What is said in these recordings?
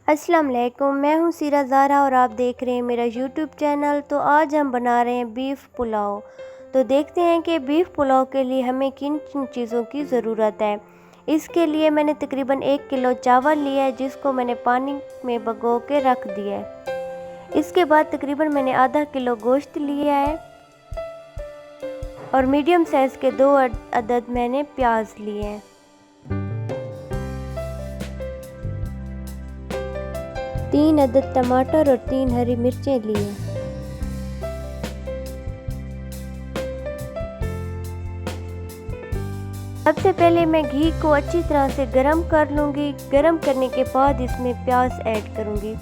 अस्सलाम वालेकुम, मैं हूँ सीरा ज़ारा और आप देख रहे हैं मेरा यूट्यूब चैनल। तो आज हम बना रहे हैं बीफ पुलाव। तो देखते हैं कि बीफ पुलाव के लिए हमें किन किन चीज़ों की ज़रूरत है। इसके लिए मैंने तकरीबन 1 किलो चावल लिया है, जिसको मैंने पानी में भिगो के रख दिया है। इसके बाद तकरीबन मैंने आधा किलो गोश्त लिया है और मीडियम साइज़ के 2 अदद मैंने प्याज लिए हैं। 3 अदद टमाटर और 3 हरी मिर्चें लिए। सबसे पहले मैं घी को अच्छी तरह से गरम कर लूँगी। गरम करने के बाद इसमें प्याज ऐड करूँगी।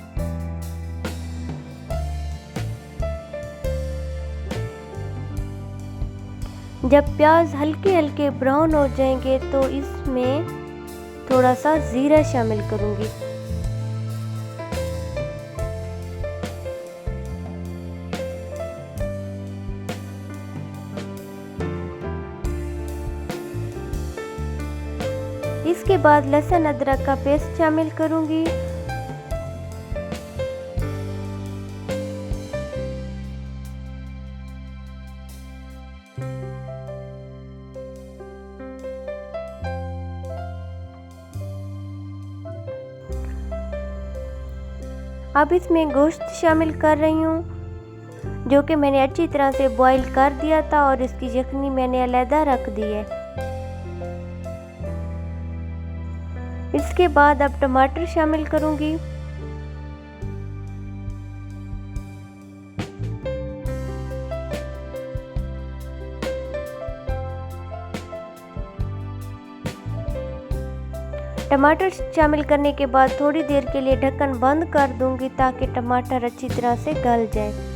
जब प्याज हल्के हल्के ब्राउन हो जाएंगे तो इसमें थोड़ा सा ज़ीरा शामिल करूँगी। इसके बाद लहसुन अदरक का पेस्ट शामिल करूंगी। अब इसमें गोश्त शामिल कर रही हूँ, जो कि मैंने अच्छी तरह से बॉईल कर दिया था और इसकी यखनी मैंने अलहदा रख दी है। इसके बाद अब टमाटर शामिल करूंगी। टमाटर शामिल करने के बाद थोड़ी देर के लिए ढक्कन बंद कर दूंगी ताकि टमाटर अच्छी तरह से गल जाए।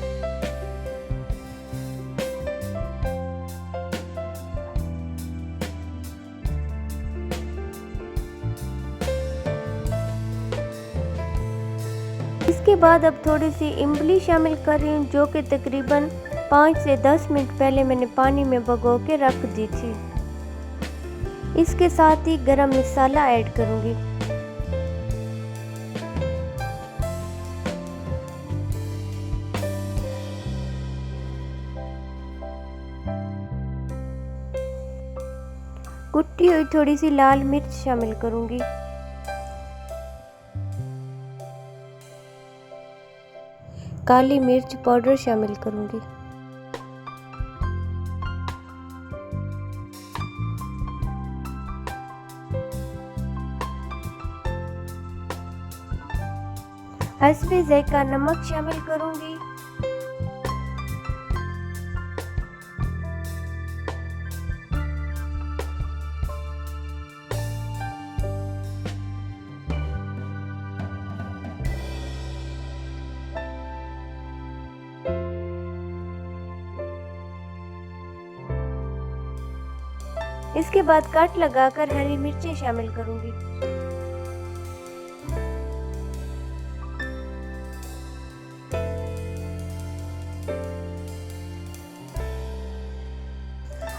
इसके बाद अब थोड़ी सी इमली शामिल कर रही हूँ, जो कि तकरीबन 5 से 10 मिनट पहले मैंने पानी में भिगो के रख दी थी। इसके साथ ही गरम मसाला ऐड करूँगी। कुटी हुई थोड़ी सी लाल मिर्च शामिल करूँगी। काली मिर्च पाउडर शामिल करूँगी। हस्बे ज़ायका नमक शामिल करूँगी। इसके बाद कट लगाकर हरी मिर्चें शामिल करूँगी।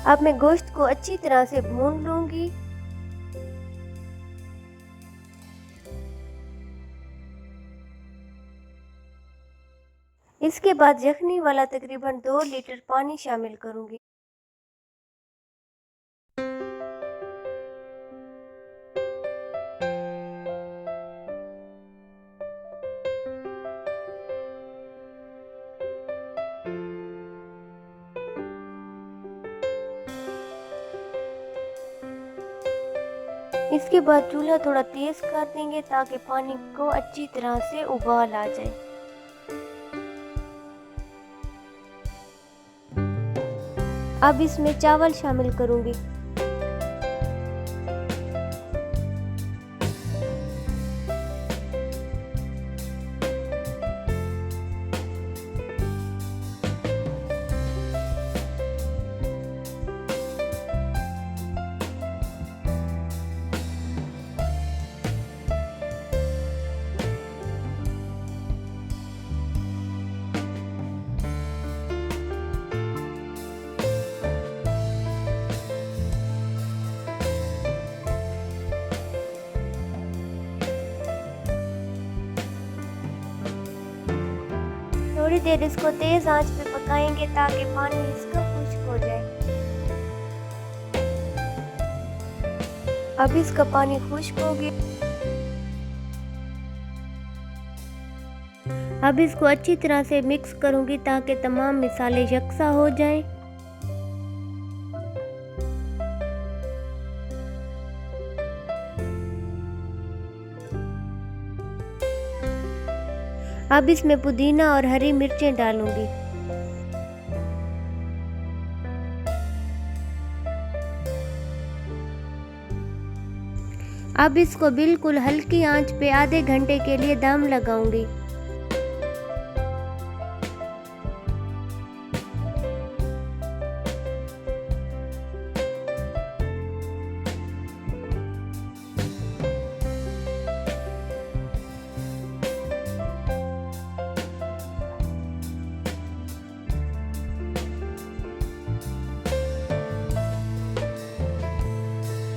अब मैं गोश्त को अच्छी तरह से भून लूँगी। इसके बाद यखनी वाला तकरीबन 2 लीटर पानी शामिल करूँगी। इसके बाद चूल्हा थोड़ा तेज कर देंगे ताकि पानी को अच्छी तरह से उबाल आ जाए। अब इसमें चावल शामिल करूंगी। थोड़ी देर इसको तेज़ आंच पे पकाएंगे ताकि पानी इसका खुश्क हो जाए। अब इसका पानी खुश्क हो गया। अब इसको अच्छी तरह से मिक्स करूंगी ताकि तमाम मसाले यकसा हो जाएं। अब इसमें पुदीना और हरी मिर्चें डालूंगी। अब इसको बिल्कुल हल्की आंच पे आधे घंटे के लिए दम लगाऊंगी।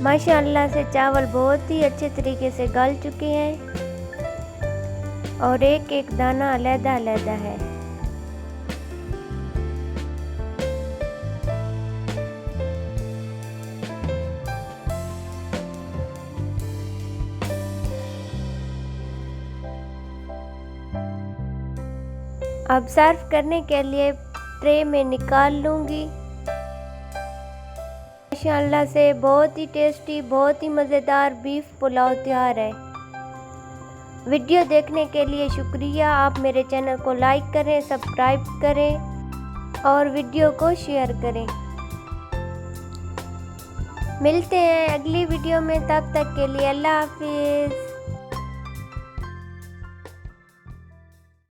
माशाअल्लाह से चावल बहुत ही अच्छे तरीके से गल चुके हैं और एक एक दाना अलग-अलग है। अब सर्व करने के लिए ट्रे में निकाल लूँगी। माशाअल्लाह से बहुत ही टेस्टी, बहुत ही मज़ेदार बीफ पुलाव तैयार है। वीडियो देखने के लिए शुक्रिया। आप मेरे चैनल को लाइक करें, सब्सक्राइब करें और वीडियो को शेयर करें। मिलते हैं अगली वीडियो में, तब तक के लिए अल्लाह हाफिज़।